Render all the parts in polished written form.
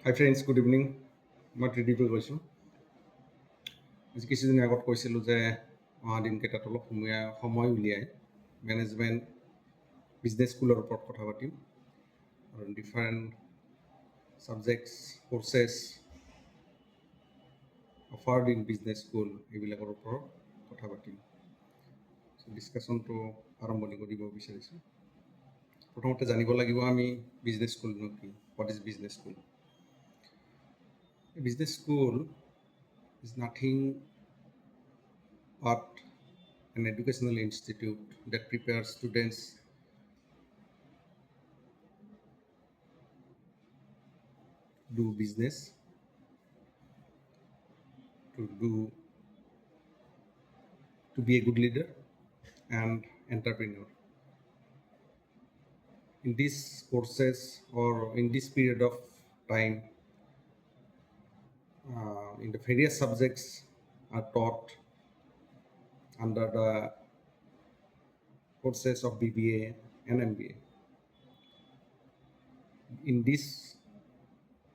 হাই friends, good evening. মই ত্ৰিদীপে কৈছোঁ। আজি কিছুদিন আগত কৈছিলোঁ যে অহা দিনকেইটাত অলপ সময় উলিয়াই মেনেজমেণ্ট বিজনেছ স্কুলৰ ওপৰত কথা পাতিম আৰু different subjects courses offered in business school এইবিলাকৰ ওপৰত কথা পাতিম। ডিছকাশ্যনটো আৰম্ভণি কৰিব বিচাৰিছোঁ। প্ৰথমতে জানিব লাগিব আমি বিজনেছ স্কুলনো কি, what is business school. Business school is nothing but an educational institute that prepares students to do business, to be a good leader and entrepreneur. In these courses or in this period of time, in the various subjects are taught under the courses of BBA and MBA. In this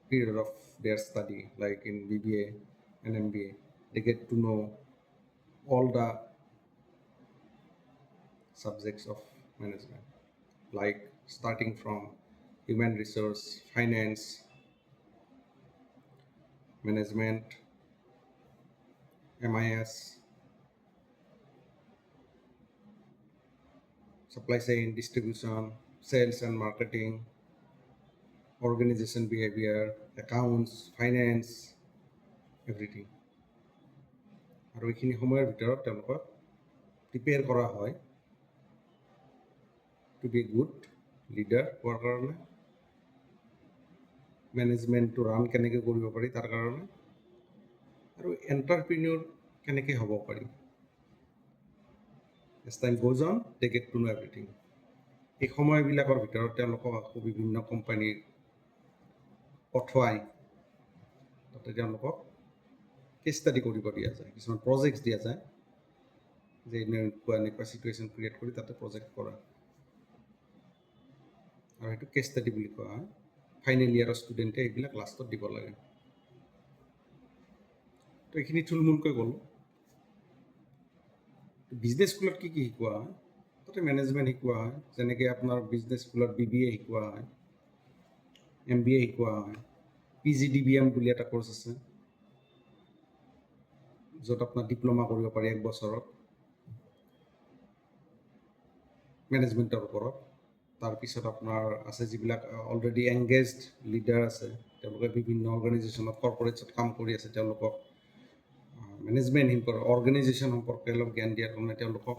period of their study, like in BBA and MBA, they get to know all the subjects of management, like starting from human resource, finance, management, MIS, supply chain, distribution, sales and marketing, organization behavior, accounts, finance, everything. আৰু এইখিনি সময়ৰ ভিতৰত তেওঁলোকক prepare কৰা হয় two be good leader হোৱাৰ কাৰণে, মেনেজমেণ্টটো run কেনেকৈ কৰিব পাৰি তাৰ কাৰণে, আৰু এণ্টাৰপ্ৰিনিয়ৰ কেনেকৈ হ'ব পাৰি। As time goes on they get to know' everything. এই সময়বিলাকৰ ভিতৰত তেওঁলোকক আকৌ বিভিন্ন কোম্পানীৰ পঠোৱাই তাতে তেওঁলোকক কেছ ষ্টাডি কৰিব দিয়া যায়, কিছুমান প্ৰজেক্টছ দিয়া যায় যে এনেকুৱা চিটুৱেশ্যন ক্ৰিয়েট কৰি তাতে প্ৰজেক্ট কৰা, আৰু সেইটো কেছ ষ্টাডি বুলি কোৱা হয়। ফাইনেল ইয়াৰৰ ষ্টুডেণ্টে এইবিলাক লাষ্টত দিব লাগে। তো এইখিনি থুলমূলকৈ গ'লোঁ। বিজনেছ স্কুলত কি শিকোৱা হয়? তাতে মেনেজমেণ্ট শিকোৱা হয়, যেনেকৈ আপোনাৰ বিজনেছ স্কুলত BBA শিকোৱা হয়, MBA শিকোৱা হয়, PGDBM বুলি এটা কোৰ্চ আছে য'ত আপোনাৰ ডিপ্ল'মা কৰিব পাৰি 1 বছৰত মেনেজমেণ্টৰ ওপৰত। তাৰপিছত আপোনাৰ আছে যিবিলাক অলৰেডি এংগেজড লিডাৰ আছে, তেওঁলোকে বিভিন্ন অৰ্গেনাইজেশ্যনত কৰ্পৰেটছত কাম কৰি আছে, তেওঁলোকক মেনেজমেণ্ট অৰ্গেনাইজেশ্যন সম্পৰ্কে অলপ জ্ঞান দিয়াৰ কাৰণে তেওঁলোকক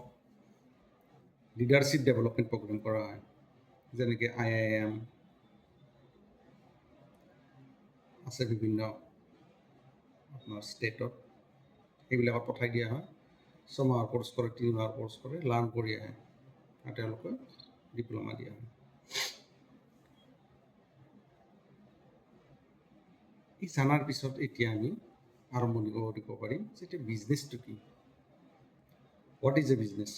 লিডাৰশ্বিপ ডেভেলপমেণ্ট প্ৰগ্ৰেম কৰা হয়, যেনেকৈ IIM আছে বিভিন্ন আপোনাৰ ষ্টেটত, সেইবিলাকত পঠাই দিয়া হয়। 6 মাহৰ কোৰ্চ কৰে, 3 মাহৰ কোৰ্চ কৰে, লাৰ্ণ কৰি আহে আৰু তেওঁলোকে ডিপ্ল'মা দিয়া হয়। এই জানাৰ পিছত এতিয়া আমি আৰম্ভণি কৰিব পাৰিম যে এতিয়া বিজনেছটো কি, হোৱাট ইজ এ বিজনেছ।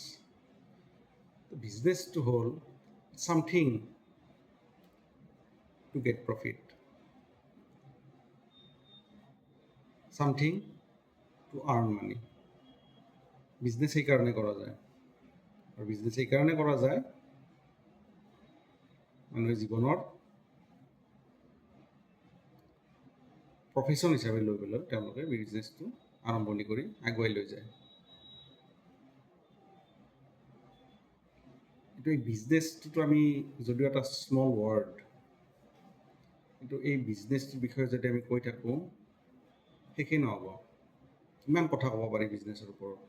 বিজনেছটো হ'ল something to get profit, something to earn money. Business সেইকাৰণে কৰা যায়, আৰু বিজনেছ সেইকাৰণে কৰা যায় মানুহে জীৱনৰ প্ৰফেশ্যন হিচাপে লৈ পেলাই তেওঁলোকে বিজনেছটো আৰম্ভণি কৰি আগুৱাই লৈ যায়। কিন্তু এই বিজনেছটোতো আমি যদিও এটা স্মল ৱৰ্ড, কিন্তু এই বিজনেছটোৰ বিষয়ে যদি আমি কৈ থাকোঁ শেষেই নহ'ব। কিমান কথা ক'ব পাৰি বিজনেছৰ ওপৰত,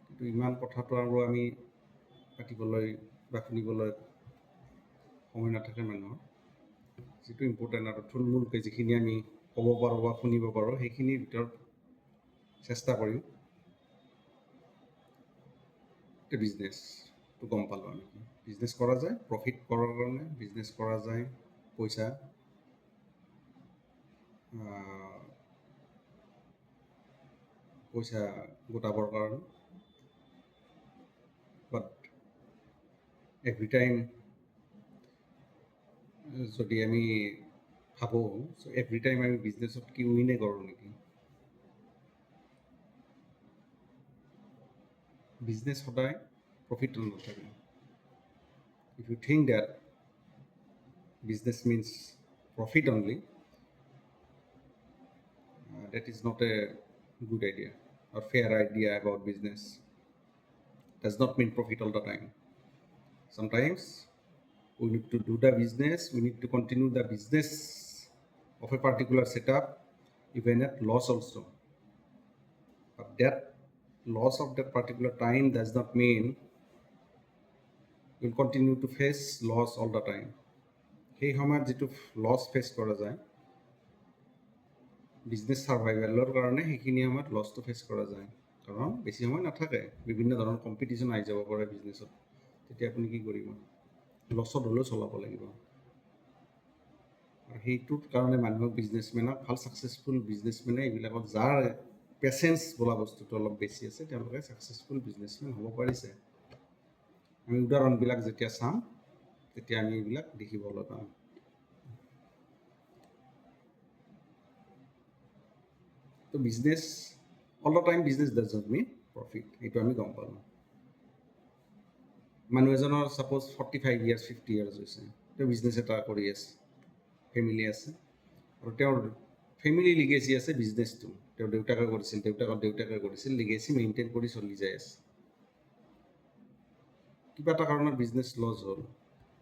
কিন্তু ইমান কথাটো আৰু আমি পাতিবলৈ বা শুনিবলৈ সময় নাথাকে মানুহৰ। যিটো ইম্পৰ্টেণ্ট আৰু থুলমূলকৈ যিখিনি আমি ক'ব পাৰোঁ বা শুনিব পাৰোঁ সেইখিনিৰ ভিতৰত চেষ্টা কৰিম। এতিয়া বিজনেছটো গম পালোঁ আমি, বিজনেছ কৰা যায় প্ৰফিট কৰাৰ কাৰণে, বিজনেছ কৰা যায় পইচা গোটাবৰ কাৰণে। বাট এভৰি টাইম যদি আমি ভাবোঁ চ' এভৰি টাইম আমি বিজনেছত কি উইনে কৰোঁ নেকি? বিজনেছ সদায় প্ৰফিট নাথাকে। If you think that business means profit only, that is not a good idea or fair idea about business. Does not mean profit all the time. Sometimes we need to do the business, we need to continue the business of a particular setup even at loss also. But that loss of that particular time does not mean we'll continue to face loss all the time. সেই সময়ত যিটো loss face কৰা যায় business ছাৰ্ভাইভেলৰ কাৰণে সেইখিনি সময়ত লছটো face কৰা যায়, কাৰণ বেছি সময় নাথাকে, বিভিন্ন ধৰণৰ কম্পিটিশ্যন আহি যাব পাৰে বিজনেছত। তেতিয়া আপুনি কি কৰিব? লছত হ'লেও চলাব লাগিব। আৰু সেইটোৰ কাৰণে মানুহক বিজনেছমেনক ভাল ছাকচেছফুল বিজনেছমেনে এইবিলাকত যাৰ পেচেঞ্চ বোলা বস্তুটো অলপ বেছি আছে তেওঁলোকে ছাকচেছফুল বিজনেছমেন হ'ব পাৰিছে। আমি উদাহৰণবিলাক যেতিয়া চাম তেতিয়া আমি এইবিলাক দেখিবলৈ পাম। তো business all the time business does not mean profit, এইটো আমি গম পালোঁ। মানুহ এজনৰ ছাপ'জ 45 years 50 years হৈছে, তেওঁ বিজনেছ এটা কৰি আছে, ফেমিলি আছে, আৰু তেওঁৰ ফেমিলি লিগেচি আছে বিজনেছটো। তেওঁৰ দেউতাকে কৰিছিল, দেউতাকে কৰিছিল, লিগেচি মেইনটেইন কৰি চলি যাই আছে। কিবা এটা কাৰণত বিজনেছ লছ হ'ল,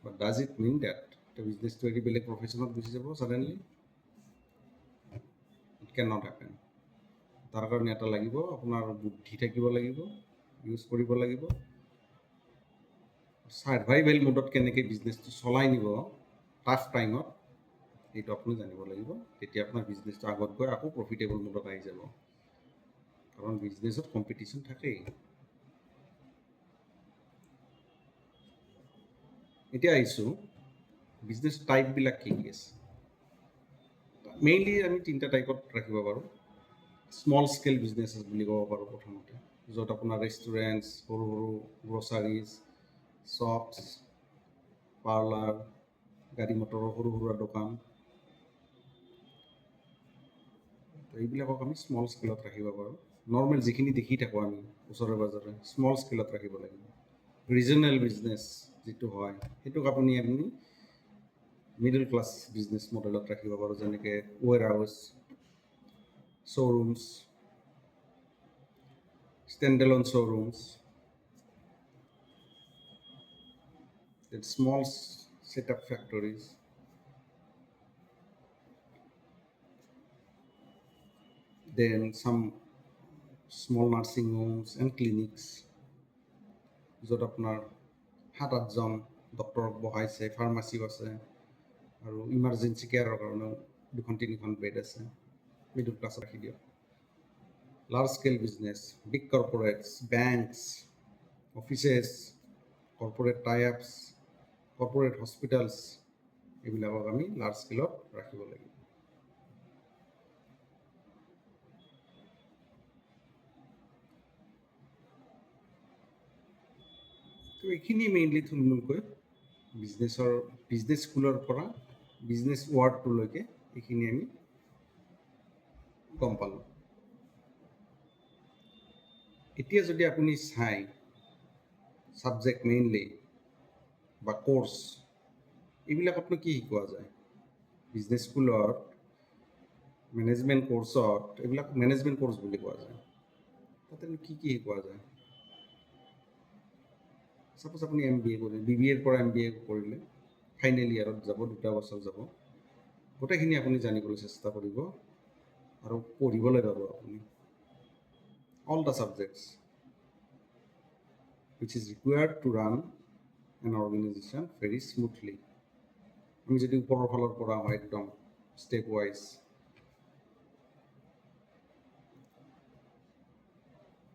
but does it mean that তেওঁ বিজনেছটো এৰি বেলেগ প্ৰফেশ্যনত গুচি যাব suddenly? It can not happen. তাৰ কাৰণে এটা লাগিব, আপোনাৰ বুদ্ধি থাকিব লাগিব, ইউজ কৰিব লাগিব। ছাৰ্ভাইভেল মোডত কেনেকৈ বিজনেছটো চলাই নিব টাফ টাইমত, সেইটো আপুনি জানিব লাগিব। তেতিয়া আপোনাৰ বিজনেছটো আগত গৈ আকৌ প্ৰফিটেবল মোডত আহি যাব, কাৰণ বিজনেছত কম্পিটিশ্যন থাকেই। এতিয়া আহিছোঁ বিজনেছ টাইপবিলাক কি কি আছে। মেইনলি আমি 3টা টাইপত ৰাখিব পাৰোঁ। স্মল স্কেল বিজনেছ বুলি ক'ব পাৰোঁ প্ৰথমতে, য'ত আপোনাৰ ৰেষ্টুৰেণ্টছ, সৰু সৰু গ্ৰ'চাৰিজ, শ্বপছ, পাৰ্লাৰ, গাড়ী মটৰৰ সৰু সুৰা দোকান, এইবিলাকক আমি স্মল স্কেলত ৰাখিব পাৰোঁ। নৰ্মেল যিখিনি দেখি থাকোঁ আমি ওচৰে পাঁজৰে, স্মল স্কেলত ৰাখিব লাগিব। ৰিজনেল বিজনেছ যিটো হয় সেইটোক আপুনি মিডল ক্লাছ বিজনেছ মডেলত ৰাখিব পাৰোঁ, যেনেকৈ ৱেৰ house, শ্ব'ৰুমছ, ষ্টেণ্ডেলন শ্ব'ৰুমছ, small setup factories, then some small nursing homes and clinics, য'ত আপোনাৰ 7-8জন ডক্টৰক বহাইছে, ফাৰ্মাচীও আছে, আৰু ইমাৰ্জেঞ্চি কেয়াৰৰ কাৰণেও 2-3খন বেড আছে। মিডল ক্লাছ ৰাখি দিয়ক। Large scale business, big corporates, banks, offices, corporate tie-ups, corporate hospitals, এইবিলাকক আমি লাৰ্জ স্কেলত ৰাখিব লাগিব। তো এইখিনি মেইনলি থুলমূলকৈ বিজনেছ স্কুলৰ পৰা বিজনেছ ৱৰ্ডটোলৈকে এইখিনি আমি গম পালোঁ। এতিয়া যদি আপুনি চাই ছাবজেক্ট মেইনলি বা কোৰ্চ, এইবিলাকতনো কি শিকোৱা যায়? বিজনেছ স্কুলত মেনেজমেণ্ট কোৰ্চত এইবিলাক মেনেজমেণ্ট কোৰ্চ বুলি কোৱা যায়। তাতেনো কি কি শিকোৱা যায়? ছাপ'জ আপুনি MBA কৰিলে, BBAৰ পৰা MBA কৰিলে, ফাইনেল ইয়াৰত যাব, 2টা বছৰ যাব, গোটেইখিনি আপুনি জানিবলৈ চেষ্টা কৰিব আৰু পঢ়িবলৈ পাব আপুনি all the subjects which is required to run an organization very smoothly. আমি যদি ওপৰৰ ফালৰ পৰা হয় একদম ষ্টেপ ৱাইজ,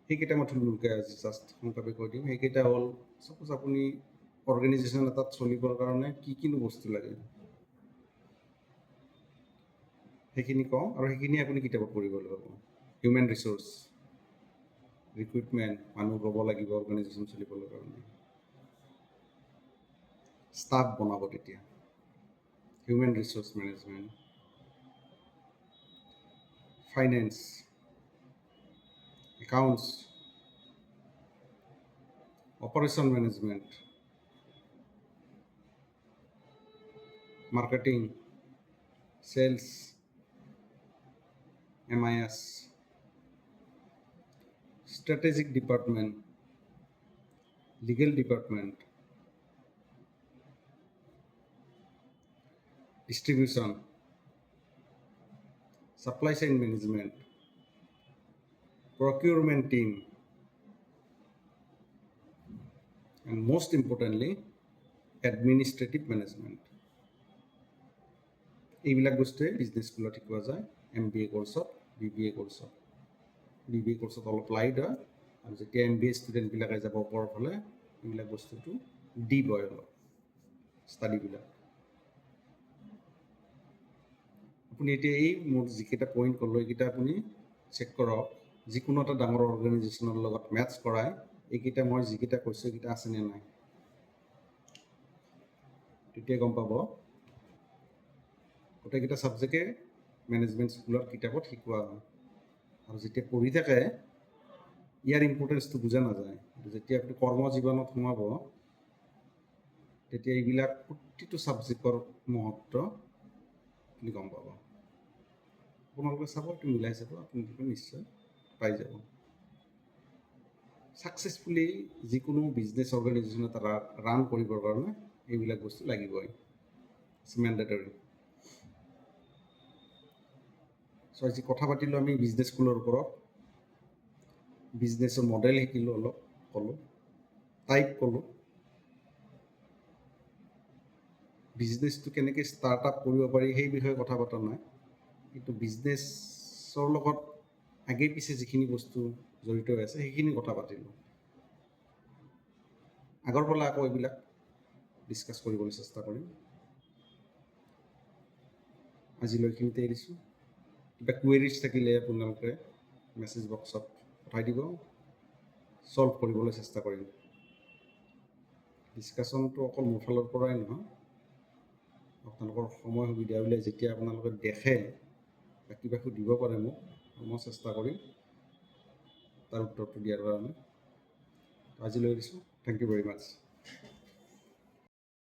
সেইকেইটা মই থুলমূলকৈ আজি জাষ্ট সংক্ষেপে কৈ দিম। সেইকেইটা হ'ল, ছাপ'জ আপুনি অৰ্গেনাইজেশ্যন এটাত চলিবৰ কাৰণে কি কিনো বস্তু লাগে সেইখিনি কওঁ, আৰু সেইখিনি আপুনি কিতাপত পঢ়িবলৈ পাব। হিউমেন ৰিচোৰ্চ, ৰিক্ৰুইটমেণ্ট, মানুহ ল'ব লাগিব অৰ্গেনাইজেশ্যন চলিবলৈ কাৰণে, ষ্টাফ বনাব তেতিয়া, human resource management, finance, accounts, operation management, marketing, sales, MIS, strategic department, legal department, distribution, supply chain management, procurement team, and most importantly, administrative management. এইবিলাক বস্তুৱে বিজনেছ স্কুলত শিকোৱা যায় MBA কোৰ্চত, BBA কোৰ্চত। BBA কোৰ্চত অলপ লাইট হয়, আৰু যেতিয়া MBA ষ্টুডেণ্টবিলাকে যাব ওপৰৰ ফালে এইবিলাক বস্তুটো ডিপ হয় অলপ ষ্টাডিবিলাক। আপুনি এতিয়া এই মোৰ যিকেইটা পইণ্ট ক'লোঁ এইকেইটা আপুনি চেক কৰক, যিকোনো এটা ডাঙৰ অৰ্গেনাইজেশ্যনৰ লগত মেটচ কৰাই এইকেইটা মই যিকেইটা কৈছোঁ এইকেইটা আছেনে নাই, তেতিয়া গম পাব। গোটেইকেইটা ছাবজেক্টে মেনেজমেণ্ট স্কুলৰ কিতাপত শিকোৱা হয়, আৰু যেতিয়া পঢ়ি থাকে ইয়াৰ ইম্পৰ্টেঞ্চটো বুজা নাযায়। যেতিয়া আপুনি কৰ্মজীৱনত সোমাব তেতিয়া এইবিলাক প্ৰতিটো ছাবজেক্টৰ মহত্ব আপুনি গম পাব। আপোনালোকে চাব, এইটো মিলাই চাব, আপুনি নিশ্চয় পাই যাব। ছাকচেছফুলি যিকোনো বিজনেছ অৰ্গেনাইজেশ্যন এটা ৰান কৰিবৰ কাৰণে এইবিলাক বস্তু লাগিবই, ইটছ মেণ্ডেটৰী। চ' আজি কথা পাতিলোঁ আমি বিজনেছ স্কুলৰ ওপৰত, বিজনেছৰ মডেল শিকিলোঁ, অলপ ক'লোঁ, টাইপ ক'লোঁ, বিজনেছটো কেনেকৈ ষ্টাৰ্ট আপ কৰিব পাৰি সেই বিষয়ে কথা পতা নাই, কিন্তু বিজনেছৰ লগত আগে পিছে যিখিনি বস্তু জড়িত হৈ আছে সেইখিনি কথা পাতিলোঁ। আগৰ পৰা আকৌ এইবিলাক ডিছকাছ কৰিবলৈ চেষ্টা কৰিম। আজিলৈ এইখিনিতে এৰিছোঁ। কিবা কুৱেৰিজ থাকিলে আপোনালোকে মেছেজ বক্সত পঠাই দিব, ছল্ভ কৰিবলৈ চেষ্টা কৰিম। ডিছকাশ্যনটো অকল মোৰ ফালৰ পৰাই নহয়, আপোনালোকৰ সময় সুবিধা উলিয়াই যেতিয়া আপোনালোকে দেখে বা কিবা সুধিব পাৰে মোক, মই চেষ্টা কৰিম তাৰ উত্তৰটো দিয়াৰ কাৰণে। আজিলৈ এৰিছোঁ। Thank you very much.